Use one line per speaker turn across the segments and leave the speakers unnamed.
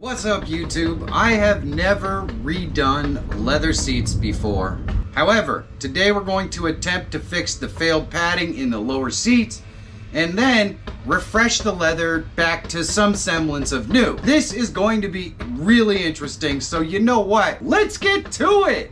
What's up, YouTube? I have never redone leather seats before. However, today we're going to attempt to fix the failed padding in the lower seats and then refresh the leather back to some semblance of new. This is going to be really interesting, so you know what? Let's get to it!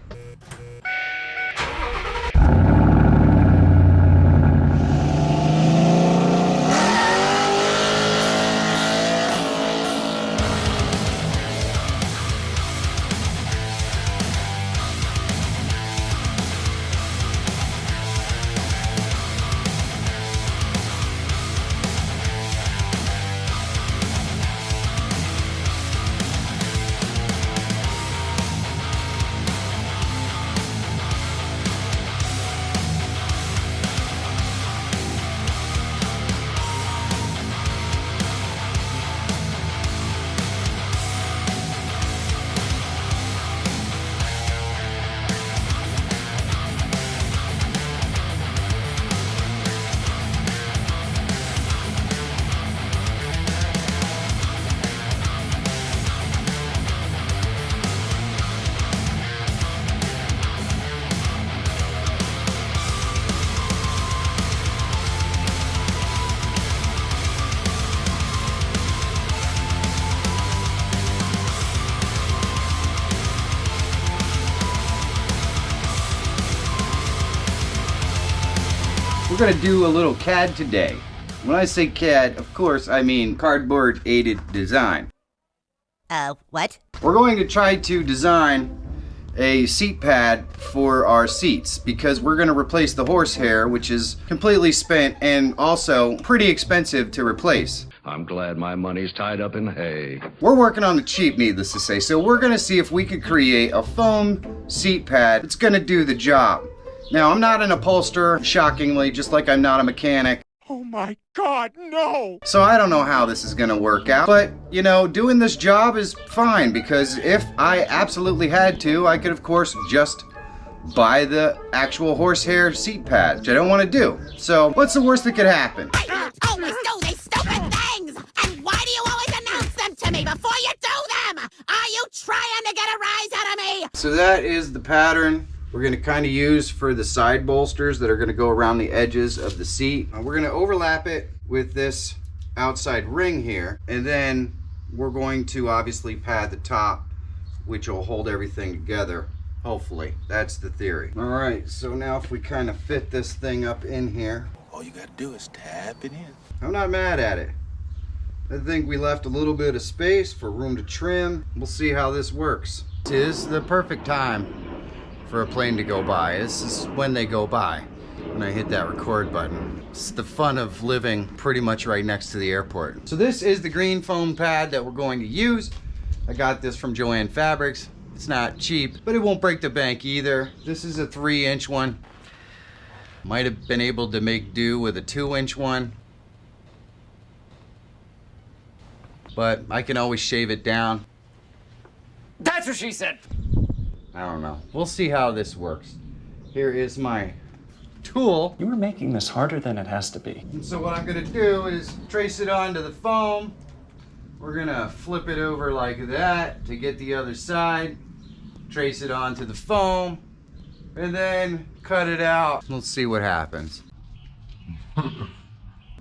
We're gonna do a little CAD today. When I say CAD, of course, I mean cardboard aided design.
What?
We're going to try to design a seat pad for our seats because we're gonna replace the horsehair, which is completely spent and also pretty expensive to replace.
I'm glad my money's tied up in hay.
We're working on the cheap, needless to say, so we're gonna see if we can create a foam seat pad that's gonna do the job. Now, I'm not an upholsterer, shockingly, just like I'm not a mechanic.
Oh my God, no!
So I don't know how this is gonna work out, but, you know, doing this job is fine, because if I absolutely had to, I could, of course, just buy the actual horsehair seat pad, which I don't want to do. So, what's the worst that could happen?
I always do these stupid things! And why do you always announce them to me before you do them? Are you trying to get a rise out of me?
So that is the pattern we're going to kind of use for the side bolsters that are going to go around the edges of the seat. We're going to overlap it with this outside ring here, and then we're going to obviously pad the top, which will hold everything together, hopefully. That's the theory. All right, so now if we kind of fit this thing up in here.
All you gotta do is tap it in.
I'm not mad at it. I think we left a little bit of space for room to trim. We'll see how this works. This is the perfect time for a plane to go by. This is when they go by, when I hit that record button. It's the fun of living pretty much right next to the airport. So this is the green foam pad that we're going to use. I got this from Joann Fabrics. It's not cheap, but it won't break the bank either. This is a 3-inch one. Might have been able to make do with a 2-inch one, but I can always shave it down.
That's what she said!
I don't know. We'll see how this works. Here is my tool.
You are making this harder than it has to be.
And so what I'm gonna do is trace it onto the foam. We're gonna flip it over like that to get the other side. Trace it onto the foam and then cut it out. Let's see what happens.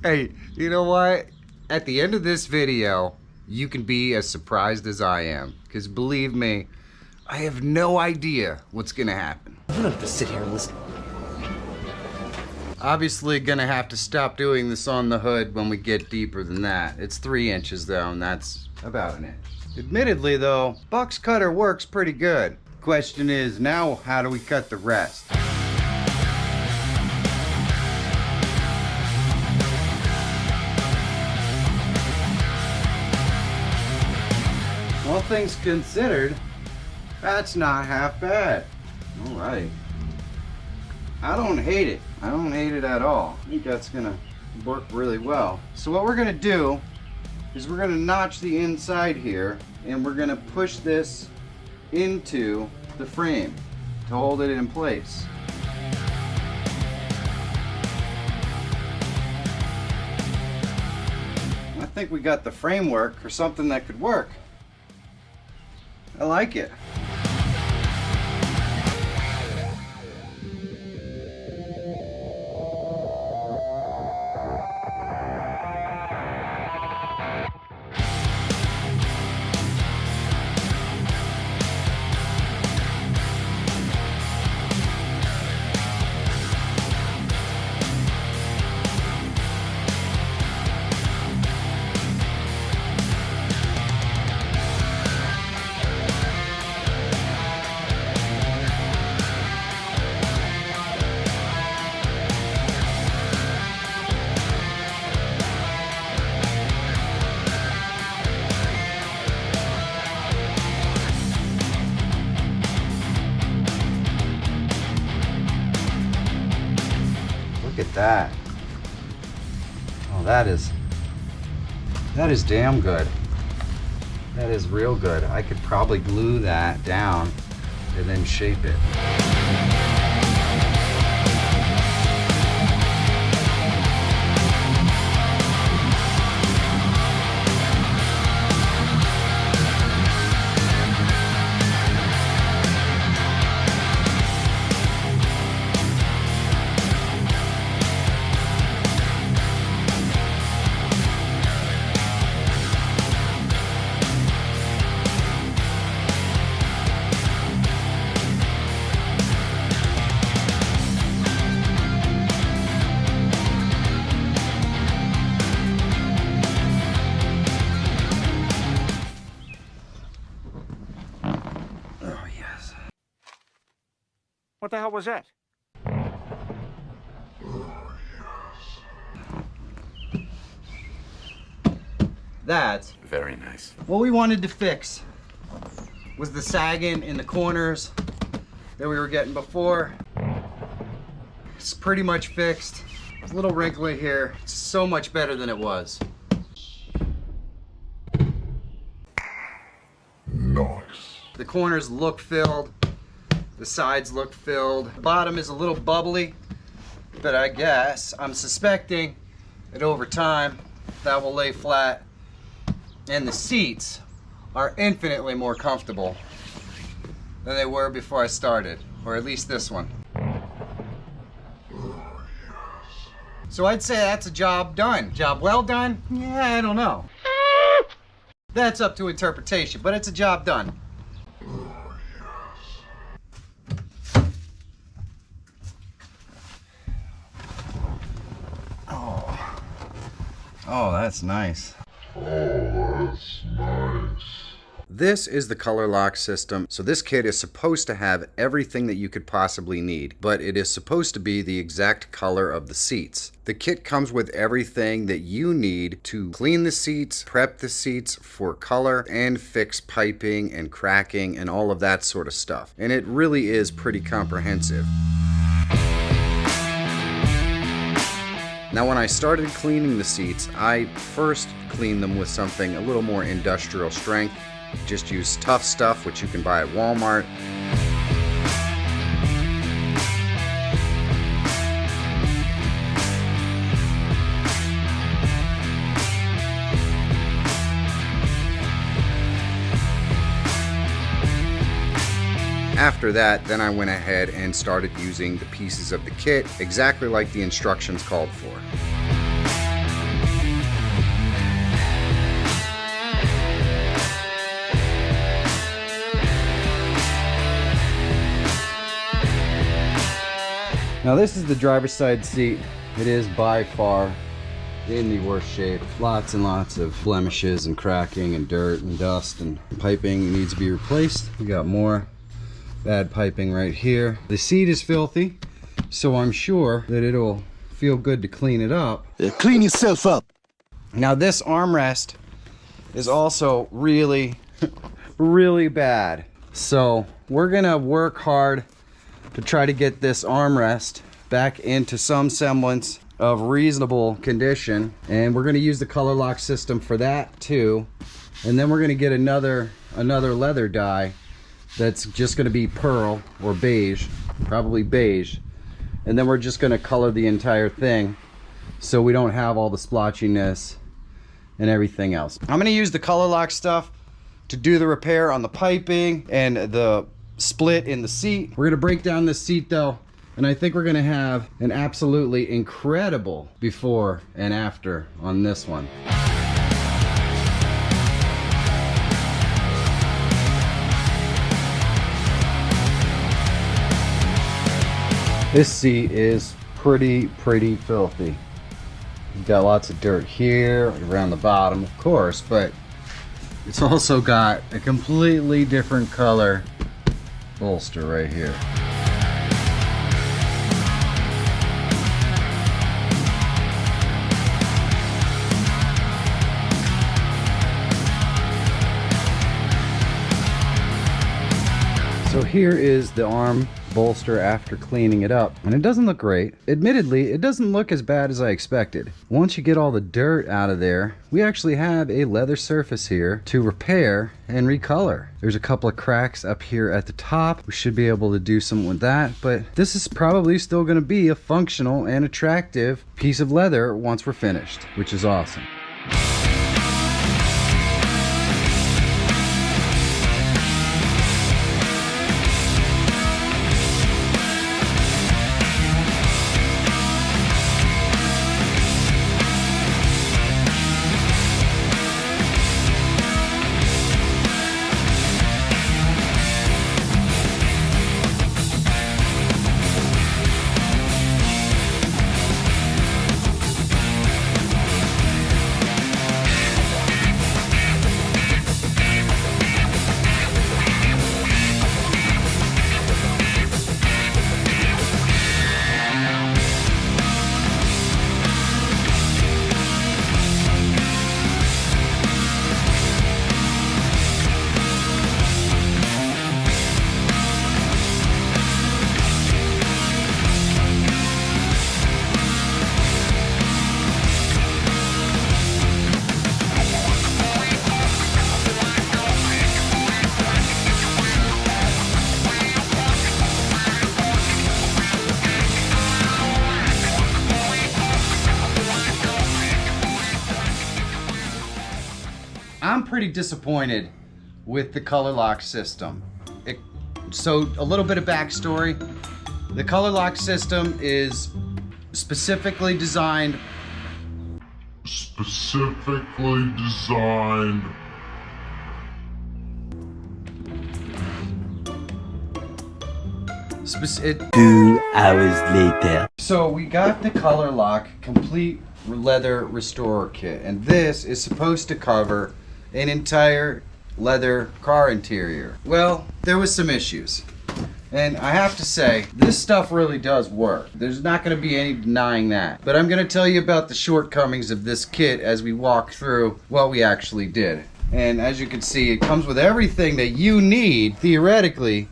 Hey, you know what? At the end of this video, you can be as surprised as I am. Because believe me, I have no idea what's gonna happen.
You don't have to sit here and listen.
Obviously gonna have to stop doing this on the hood when we get deeper than that. It's 3 inches though, and that's about an inch. Admittedly though, box cutter works pretty good. Question is, now how do we cut the rest? All things considered, that's not half bad. All right. I don't hate it. I don't hate it at all. I think that's gonna work really well. So what we're gonna do is we're gonna notch the inside here and we're gonna push this into the frame to hold it in place. I think we got the framework for something that could work. I like it. Look at that. Oh, that is damn good. That is real good. I could probably glue that down and then shape it.
What the hell was that?
That's
Very nice.
what we wanted to fix. Was the sagging in the corners that we were getting before. It's pretty much fixed. It's a little wrinkly here. It's so much better than it was.
Nice.
The corners look filled. The sides look filled. The bottom is a little bubbly, but I guess I'm suspecting that over time that will lay flat, and the seats are infinitely more comfortable than they were before I started, or at least this one. So I'd say that's a job done. Job well done? Yeah, I don't know. That's up to interpretation, but it's a job done. Oh, that's nice.
Oh, that's nice.
This is the Colourlock system. So this kit is supposed to have everything that you could possibly need, but it is supposed to be the exact color of the seats. The kit comes with everything that you need to clean the seats, prep the seats for color, and fix piping and cracking and all of that sort of stuff. And it really is pretty comprehensive. Now when I started cleaning the seats, I first cleaned them with something a little more industrial strength. Just use Tough Stuff, which you can buy at Walmart. After that, then I went ahead and started using the pieces of the kit exactly like the instructions called for. Now this is the driver's side seat. It is by far in the worst shape. Lots and lots of blemishes and cracking and dirt and dust, and piping needs to be replaced. We got more bad piping right here. The seat is filthy, so I'm sure that it'll feel good to clean it up.
Clean yourself up.
Now this armrest is also really, really bad. So we're gonna work hard to try to get this armrest back into some semblance of reasonable condition. And we're gonna use the Colourlock system for that too. And then we're gonna get another leather dye that's just gonna be pearl or beige, probably beige. And then we're just gonna color the entire thing so we don't have all the splotchiness and everything else. I'm gonna use the Colourlock stuff to do the repair on the piping and the split in the seat. We're gonna break down this seat though, and I think we're gonna have an absolutely incredible before and after on this one. This seat is pretty filthy. You've got lots of dirt here, around the bottom, of course, but it's also got a completely different color bolster right here. So here is the arm bolster after cleaning it up, and it doesn't look great. Admittedly, it doesn't look as bad as I expected. Once you get all the dirt out of there, we actually have a leather surface here to repair and recolor. There's a couple of cracks up here at the top. We should be able to do something with that, but this is probably still going to be a functional and attractive piece of leather once we're finished, which is awesome. I'm pretty disappointed with the Colourlock system. So a little bit of backstory. The Colourlock system is specifically designed it,
2 hours later.
So we got the Colourlock complete leather restorer kit, and this is supposed to cover an entire leather car interior. Well, there was some issues, and I have to say this stuff really does work. There's not going to be any denying that, but I'm going to tell you about the shortcomings of this kit as we walk through what we actually did. And as you can see, it comes with everything that you need theoretically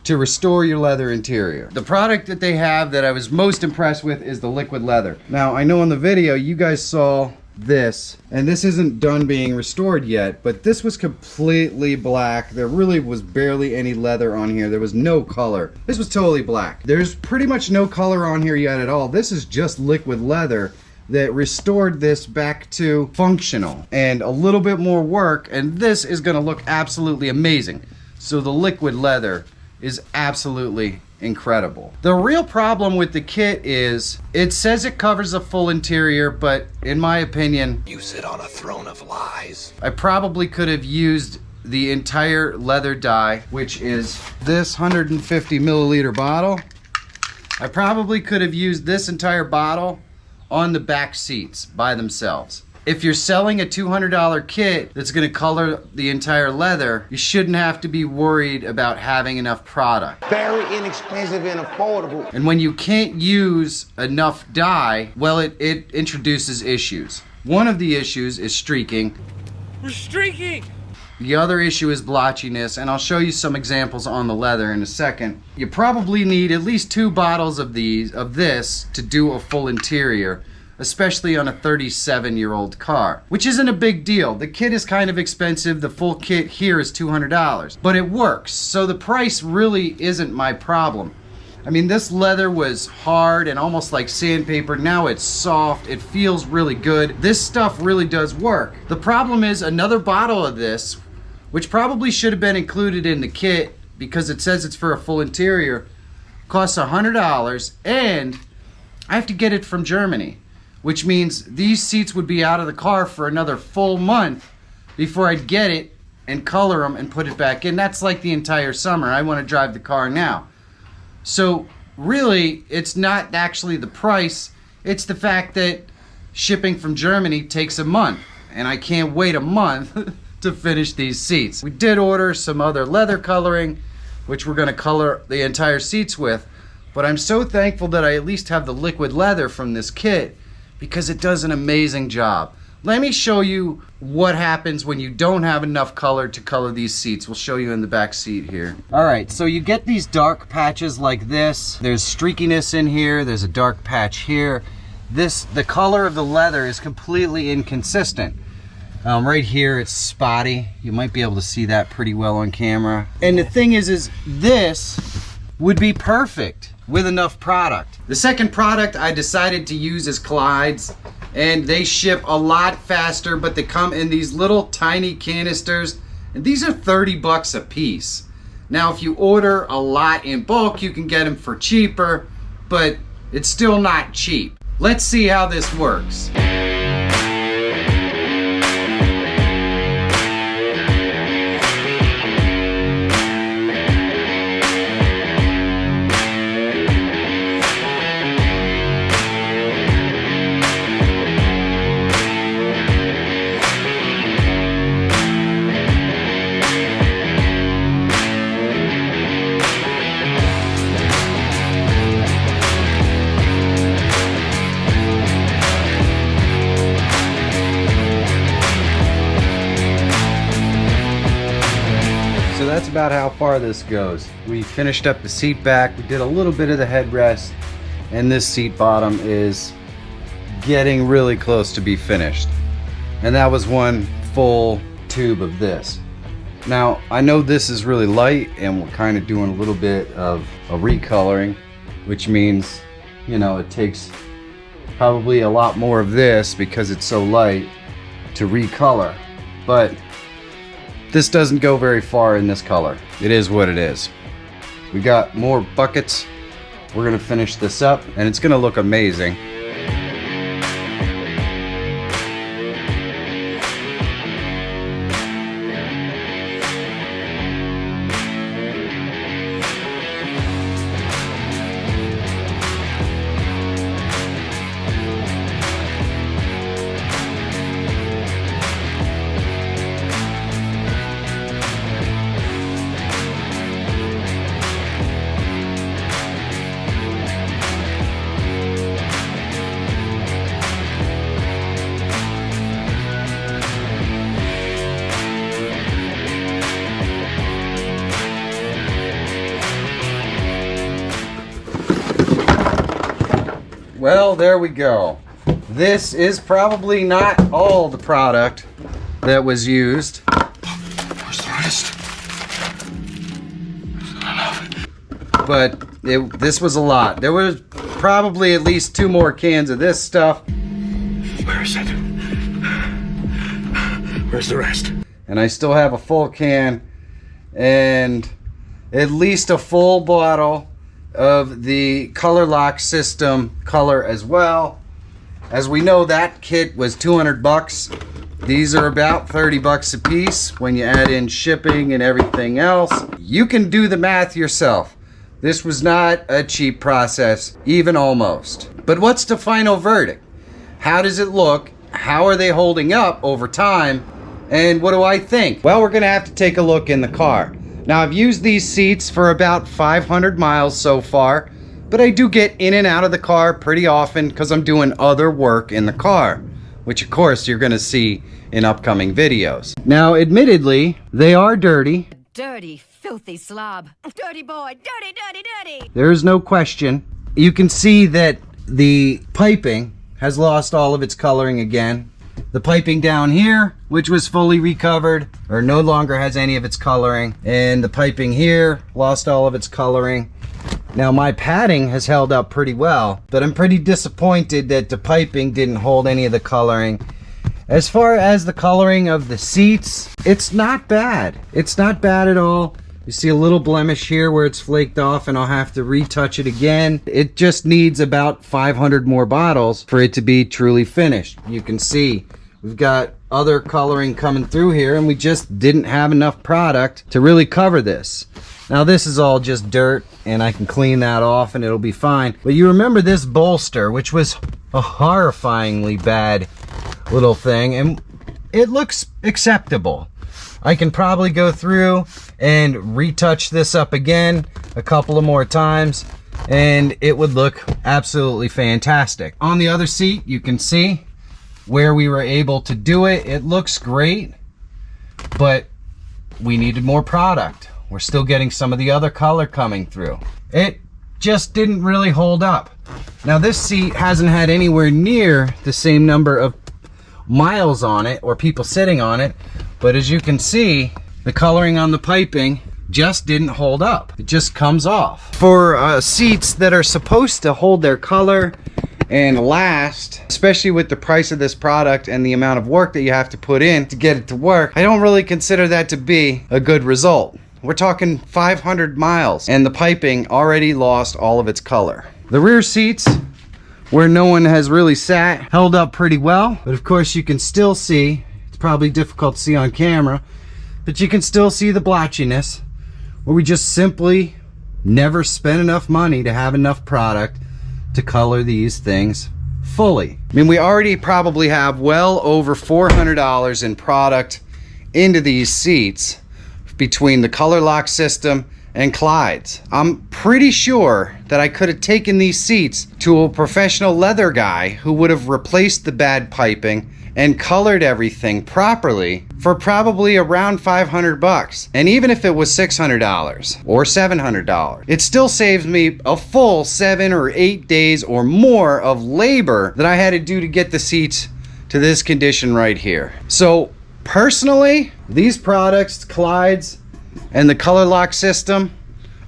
to restore your leather interior. The product that they have that I was most impressed with is the liquid leather. Now, I know in the video you guys saw this, and this isn't done being restored yet, but this was completely black. There really was barely any leather on here. There was no color. This was totally black. There's pretty much no color on here yet at all. This is just liquid leather that restored this back to functional, and a little bit more work, and this is gonna look absolutely amazing. So the liquid leather is absolutely incredible. The real problem with the kit is it says it covers a full interior, but in my opinion,
you sit on a throne of lies.
I probably could have used the entire leather dye, which is this 150 milliliter bottle. I probably could have used this entire bottle on the back seats by themselves. If you're selling a $200 kit that's going to color the entire leather, you shouldn't have to be worried about having enough product.
Very inexpensive and affordable.
And when you can't use enough dye, well, it introduces issues. One of the issues is streaking.
We're streaking!
The other issue is blotchiness, and I'll show you some examples on the leather in a second. You probably need at least 2 bottles of this to do a full interior, especially on a 37-year-old car, which isn't a big deal. The kit is kind of expensive. The full kit here is $200, but it works. So the price really isn't my problem. I mean, this leather was hard and almost like sandpaper. Now it's soft. It feels really good. This stuff really does work. The problem is another bottle of this which probably should have been included in the kit because it says it's for a full interior, costs $100, and I have to get it from Germany, which means these seats would be out of the car for another full month before I'd get it and color them and put it back in. That's like the entire summer. I want to drive the car now. So really, it's not actually the price, it's the fact that shipping from Germany takes a month, and I can't wait a month to finish these seats. We did order some other leather coloring, which we're going to color the entire seats with, but I'm so thankful that I at least have the liquid leather from this kit because it does an amazing job. Let me show you what happens when you don't have enough color to color these seats. We'll show you in the back seat here. All right, so you get these dark patches like this. There's streakiness in here. There's a dark patch here. The color of the leather is completely inconsistent. Right here, it's spotty. You might be able to see that pretty well on camera. And the thing is this would be perfect with enough product. The second product I decided to use is Clyde's, and they ship a lot faster, but they come in these little tiny canisters, and these are 30 bucks a piece. Now, if you order a lot in bulk, you can get them for cheaper, but it's still not cheap. Let's see how this works. So that's about how far this goes. We finished up the seat back, we did a little bit of the headrest, and this seat bottom is getting really close to be finished. And that was one full tube of this. Now, I know this is really light and we're kind of doing a little bit of a recoloring, which means, you know, it takes probably a lot more of this because it's so light to recolor. But this doesn't go very far in this color. It is what it is. We got more buckets. We're gonna finish this up and it's gonna look amazing. Well, there we go. This is probably not all the product that was used.
Where's the rest?
But this was a lot. There was probably at least 2 more cans of this stuff.
Where is it? Where's the rest?
And I still have a full can and at least a full bottle of the Colourlock system color as well. As we know, that kit was 200 bucks. These are about 30 bucks a piece when you add in shipping and everything else. You can do the math yourself. This was not a cheap process, even almost. But what's the final verdict? How does it look? How are they holding up over time? And what do I think? Well, we're gonna have to take a look in the car. Now, I've used these seats for about 500 miles so far, but I do get in and out of the car pretty often because I'm doing other work in the car, which of course you're gonna see in upcoming videos. Now, admittedly, they are dirty.
Dirty, filthy slob. Dirty boy, dirty, dirty, dirty.
There is no question. You can see that the piping has lost all of its coloring again. The piping down here, which was fully recovered, or no longer has any of its coloring. And the piping here lost all of its coloring. Now, my padding has held up pretty well, but I'm pretty disappointed that the piping didn't hold any of the coloring. As far as the coloring of the seats, it's not bad. It's not bad at all. You see a little blemish here where it's flaked off and I'll have to retouch it again. It just needs about 500 more bottles for it to be truly finished. You can see we've got other coloring coming through here and we just didn't have enough product to really cover this. Now this is all just dirt and I can clean that off and it'll be fine. But you remember this bolster, which was a horrifyingly bad little thing, and it looks acceptable. I can probably go through and retouch this up again a couple of more times and it would look absolutely fantastic. On the other seat, you can see where we were able to do it. It looks great, but we needed more product. We're still getting some of the other color coming through. It just didn't really hold up. Now this seat hasn't had anywhere near the same number of miles on it or people sitting on it, but as you can see, the coloring on the piping just didn't hold up. It just comes off. For seats that are supposed to hold their color and last, especially with the price of this product and the amount of work that you have to put in to get it to work, I don't really consider that to be a good result. We're talking 500 miles and the piping already lost all of its color. The rear seats, where no one has really sat, held up pretty well, but of course you can still see, it's probably difficult to see on camera, but you can still see the blotchiness where we just simply never spent enough money to have enough product to color these things fully. I mean, we already probably have well over $400 in product into these seats between the Colourlock system and Clyde's. I'm pretty sure that I could have taken these seats to a professional leather guy who would have replaced the bad piping and colored everything properly for probably around 500 bucks. And even if it was $600 or $700, it still saves me a full 7 or 8 days or more of labor that I had to do to get the seats to this condition right here. So personally, these products, Clyde's and the Colourlock system,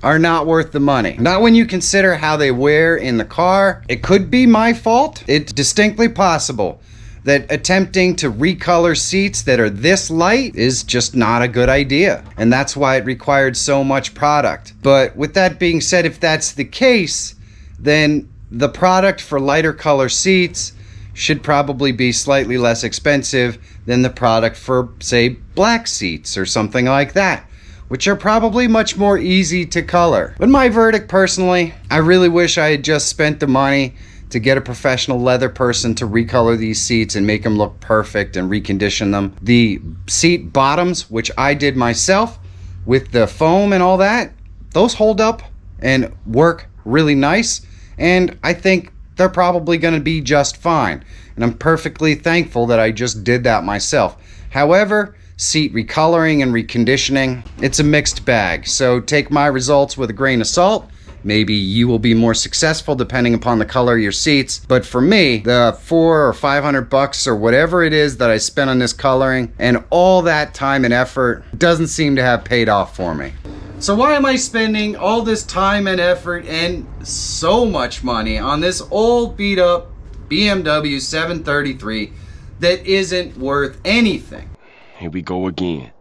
are not worth the money. Not when you consider how they wear in the car. It could be my fault. It's distinctly possible that attempting to recolor seats that are this light is just not a good idea. And that's why it required so much product. But with that being said, if that's the case, then the product for lighter color seats should probably be slightly less expensive than the product for, say, black seats or something like that, which are probably much more easy to color. But my verdict personally, I really wish I had just spent the money to get a professional leather person to recolor these seats and make them look perfect and recondition them. The seat bottoms, which I did myself with the foam and all that, those hold up and work really nice, and I think they're probably gonna be just fine. And I'm perfectly thankful that I just did that myself. However, seat recoloring and reconditioning, it's a mixed bag. So take my results with a grain of salt. Maybe you will be more successful depending upon the color of your seats. But for me, the 400 or 500 bucks or whatever it is that I spent on this coloring and all that time and effort doesn't seem to have paid off for me. So why am I spending all this time and effort and so much money on this old beat up BMW 733 that isn't worth anything?
Here we go again.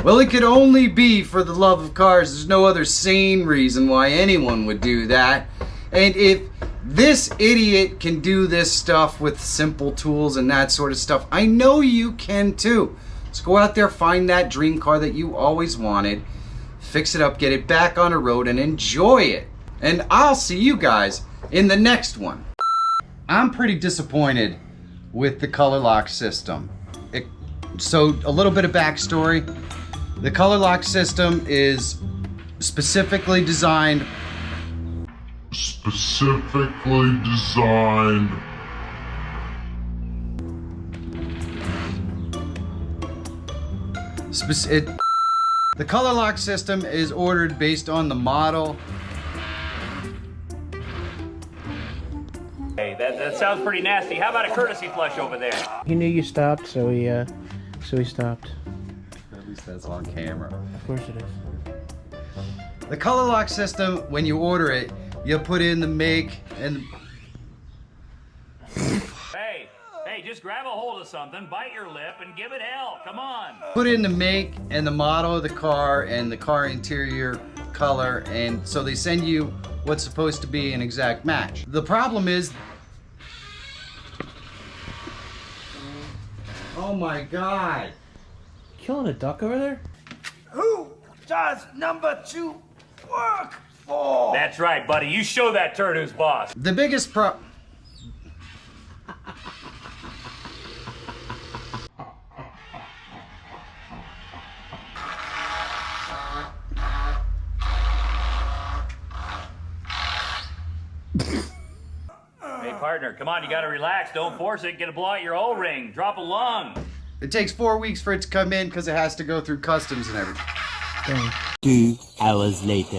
Well, it could only be for the love of cars. There's no other sane reason why anyone would do that. And if this idiot can do this stuff with simple tools and that sort of stuff, I know you can too. So go out there, find that dream car that you always wanted, fix it up, get it back on the road, and enjoy it. And I'll see you guys in the next one. I'm pretty disappointed with the Colourlock system. So a little bit of backstory. The Colourlock system is specifically designed
The
Colourlock system is ordered based on the model.
Hey, that sounds pretty nasty. How about a courtesy flush over there?
He knew you stopped, so he stopped.
At least that's on camera.
Of course it is.
The Colourlock system, when you order it, you put in the make and...
Hey, just grab a hold to something, bite your lip, and give it hell. Come on.
Put in the make and the model of the car and the car interior color, and so they send you what's supposed to be an exact match. The problem is, oh my God.
Killing a duck over there?
Who does number 2 work for?
That's right, buddy. You show that turd who's boss.
The biggest
Hey, partner, come on. You got to relax. Don't force it. Get a blow out your O-ring. Drop a lung.
It takes 4 weeks for it to come in because it has to go through customs and everything.
2 hours later.